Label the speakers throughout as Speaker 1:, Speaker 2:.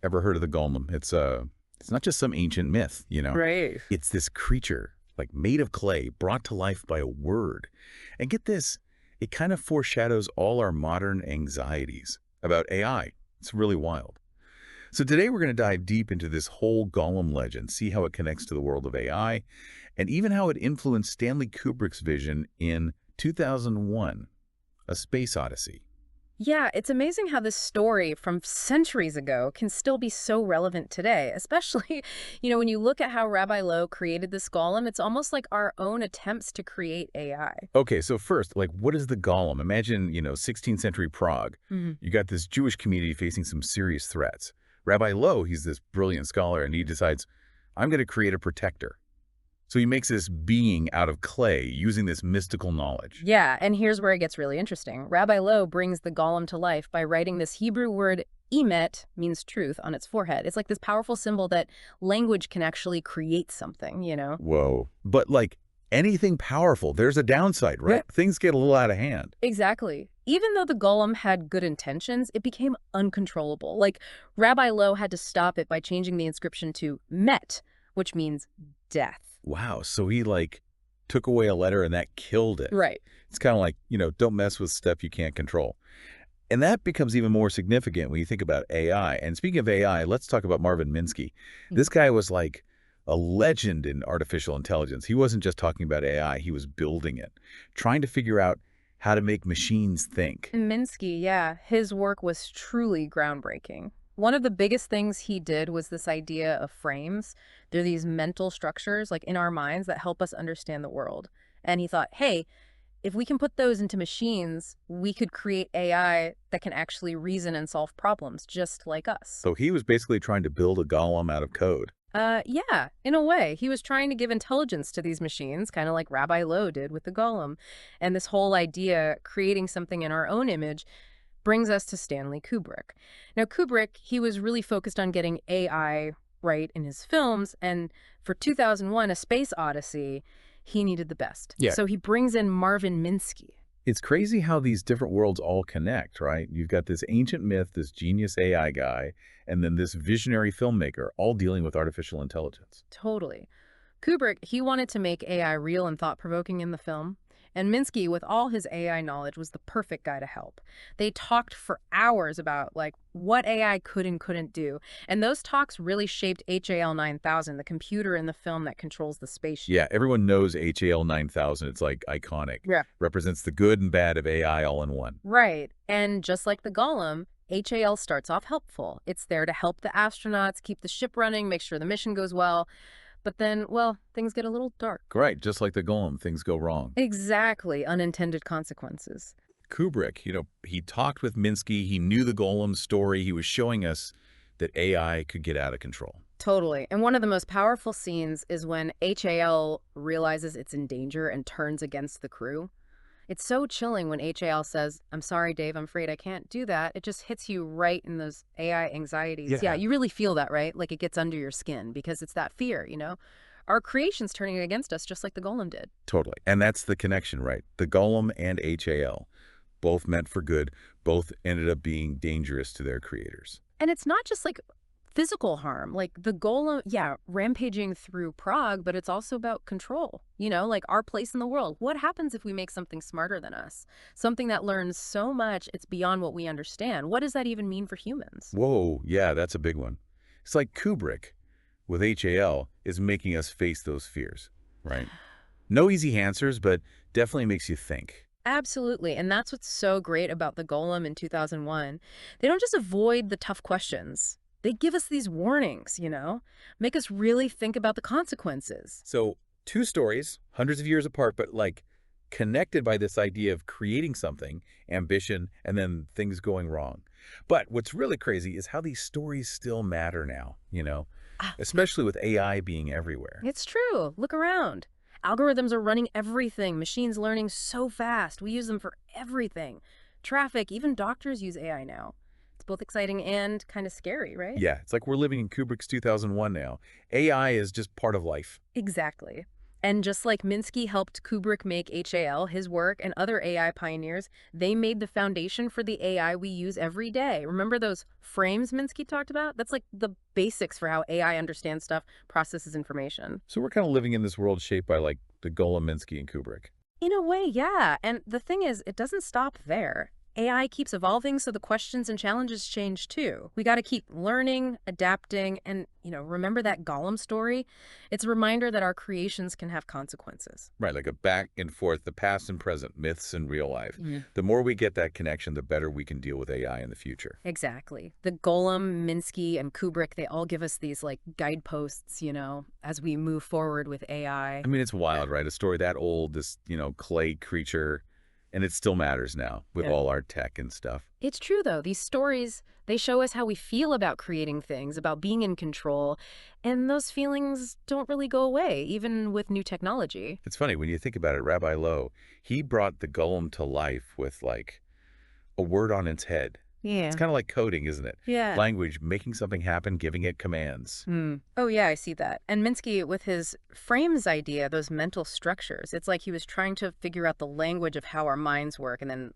Speaker 1: Ever heard of the Golem? It's not just some ancient myth, you know.
Speaker 2: Right.
Speaker 1: It's this creature, like made of clay, brought to life by a word. And get this, it kind of foreshadows all our modern anxieties about AI. It's really wild. So today we're going to dive deep into this whole Golem legend, see how it connects to the world of AI, and even how it influenced Stanley Kubrick's vision in 2001, A Space Odyssey.
Speaker 2: Yeah, it's amazing how this story from centuries ago can still be so relevant today, especially, when you look at how Rabbi Lowe created this golem, it's almost like our own attempts to create AI.
Speaker 1: Okay, so first, like, what is the Golem? Imagine, 16th century Prague.
Speaker 2: Mhm.
Speaker 1: You got this Jewish community facing some serious threats. Rabbi Lowe, he's this brilliant scholar, and he decides, I'm going to create a protector. So he makes this being out of clay using this mystical knowledge.
Speaker 2: Yeah, and here's where it gets really interesting. Rabbi Lowe brings the golem to life by writing this Hebrew word emet, means truth, on its forehead. It's like this powerful symbol that language can actually create something.
Speaker 1: Whoa. But like anything powerful, there's a downside, right?
Speaker 2: Yeah.
Speaker 1: Things get a little out of hand.
Speaker 2: Exactly. Even though the golem had good intentions, it became uncontrollable. Like, Rabbi Lowe had to stop it by changing the inscription to Met, which means death.
Speaker 1: Wow. So he like took away a letter and that killed it.
Speaker 2: Right.
Speaker 1: It's kind of like, don't mess with stuff you can't control. And that becomes even more significant when you think about AI. And speaking of AI, let's talk about Marvin Minsky. This guy was like a legend in artificial intelligence. He wasn't just talking about AI, he was building it, trying to figure out how to make machines think.
Speaker 2: Minsky, yeah, his work was truly groundbreaking. One of the biggest things he did was this idea of frames. They're these mental structures, like in our minds, that help us understand the world. And he thought, hey, if we can put those into machines, we could create AI that can actually reason and solve problems just like us.
Speaker 1: So he was basically trying to build a golem out of code.
Speaker 2: Yeah, in a way. He was trying to give intelligence to these machines, kind of like Rabbi Lowe did with the Golem. And this whole idea, creating something in our own image, brings us to Stanley Kubrick. Now, Kubrick, he was really focused on getting AI right in his films, and for 2001, A Space Odyssey, he needed the best.
Speaker 1: Yeah.
Speaker 2: So he brings in Marvin Minsky.
Speaker 1: It's crazy how these different worlds all connect, right? You've got this ancient myth, this genius AI guy, and then this visionary filmmaker, all dealing with artificial intelligence.
Speaker 2: Totally. Kubrick, he wanted to make AI real and thought-provoking in the film, and Minsky, with all his AI knowledge, was the perfect guy to help. They talked for hours about, like, what AI could and couldn't do, and those talks really shaped HAL 9000, the computer in the film that controls the spaceship.
Speaker 1: Yeah, everyone knows HAL 9000. It's like iconic.
Speaker 2: Yeah.
Speaker 1: Represents the good and bad of AI all in one.
Speaker 2: Right, and just like the Golem, HAL starts off helpful. It's there to help the astronauts keep the ship running, make sure the mission goes well. But then, well, things get a little dark.
Speaker 1: Right, just like the Golem, things go wrong.
Speaker 2: Exactly, unintended consequences.
Speaker 1: Kubrick, he talked with Minsky, he knew the Golem story, he was showing us that AI could get out of control.
Speaker 2: Totally. And one of the most powerful scenes is when HAL realizes it's in danger and turns against the crew. It's so chilling when HAL says, I'm sorry, Dave, I'm afraid I can't do that. It just hits you right in those AI anxieties. Yeah, you really feel that, right? Like it gets under your skin because it's that fear. Our creation's turning against us just like the Golem did.
Speaker 1: Totally. And that's the connection, right? The Golem and HAL, both meant for good, both ended up being dangerous to their creators.
Speaker 2: And it's not just like physical harm, like the Golem, yeah, rampaging through Prague, but it's also about control, like our place in the world. What happens if we make something smarter than us? Something that learns so much it's beyond what we understand. What does that even mean for humans?
Speaker 1: Whoa, yeah, that's a big one. It's like Kubrick with HAL is making us face those fears, right? No easy answers, but definitely makes you think.
Speaker 2: Absolutely. And that's what's so great about the Golem in 2001. They don't just avoid the tough questions. They give us these warnings, make us really think about the consequences.
Speaker 1: So two stories, hundreds of years apart, but like connected by this idea of creating something, ambition, and then things going wrong. But what's really crazy is how these stories still matter now, especially with AI being everywhere.
Speaker 2: It's true. Look around. Algorithms are running everything. Machines learning so fast. We use them for everything. Traffic, even doctors use AI now. It's both exciting and kind of scary, right?
Speaker 1: Yeah, it's like we're living in Kubrick's 2001 now. AI is just part of life.
Speaker 2: Exactly. And just like Minsky helped Kubrick make HAL, his work, and other AI pioneers, they made the foundation for the AI we use every day. Remember those frames Minsky talked about? That's like the basics for how AI understands stuff, processes information.
Speaker 1: So we're kind of living in this world shaped by like the Golem, Minsky, and Kubrick.
Speaker 2: In a way, yeah. And the thing is, it doesn't stop there. AI keeps evolving, so the questions and challenges change too. We got to keep learning, adapting, and, remember that Golem story? It's a reminder that our creations can have consequences.
Speaker 1: Right, like a back and forth, the past and present, myths and real life.
Speaker 2: Mm.
Speaker 1: The more we get that connection, the better we can deal with AI in the future.
Speaker 2: Exactly. The Golem, Minsky, and Kubrick, they all give us these like guideposts, as we move forward with AI.
Speaker 1: I mean, it's wild, right? A story that old, this, clay creature, and it still matters now with all our tech and stuff.
Speaker 2: It's true, though. These stories, they show us how we feel about creating things, about being in control, and those feelings don't really go away, even with new technology.
Speaker 1: It's funny, when you think about it, Rabbi Lowe, he brought the golem to life with, like, a word on its head.
Speaker 2: Yeah.
Speaker 1: It's kind of like coding, isn't it?
Speaker 2: Yeah.
Speaker 1: Language, making something happen, giving it commands.
Speaker 2: Oh, yeah, I see that. And Minsky, with his frames idea, those mental structures, it's like he was trying to figure out the language of how our minds work and then,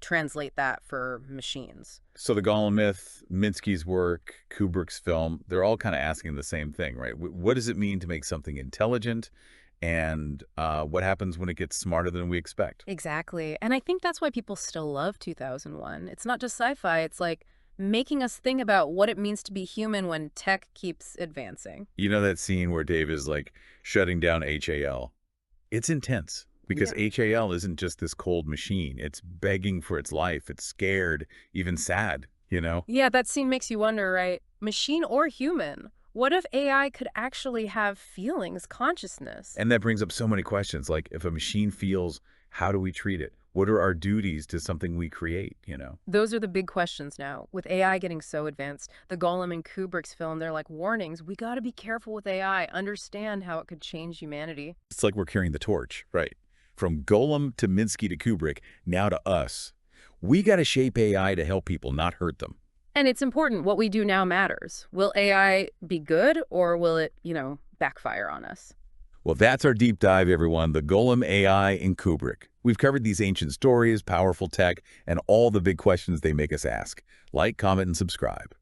Speaker 2: translate that for machines.
Speaker 1: So the Golem myth, Minsky's work, Kubrick's film, they're all kind of asking the same thing, right? What does it mean to make something intelligent? And what happens when it gets smarter than we expect?
Speaker 2: Exactly. And I think that's why people still love 2001. It's not just sci-fi. It's like making us think about what it means to be human when tech keeps advancing.
Speaker 1: You know that scene where Dave is like shutting down HAL? It's intense because HAL isn't just this cold machine. It's begging for its life. It's scared, even sad,
Speaker 2: Yeah, that scene makes you wonder, right? Machine or human? What if AI could actually have feelings, consciousness?
Speaker 1: And that brings up so many questions, like if a machine feels, how do we treat it? What are our duties to something we create,
Speaker 2: Those are the big questions now. With AI getting so advanced, the Golem and Kubrick's film, they're like warnings. We got to be careful with AI, understand how it could change humanity.
Speaker 1: It's like we're carrying the torch, right? From Golem to Minsky to Kubrick, now to us. We got to shape AI to help people, not hurt them.
Speaker 2: And it's important. What we do now matters. Will AI be good or will it, backfire on us?
Speaker 1: Well, that's our deep dive, everyone. The Golem, AI, and Kubrick. We've covered these ancient stories, powerful tech, and all the big questions they make us ask. Like, comment, and subscribe.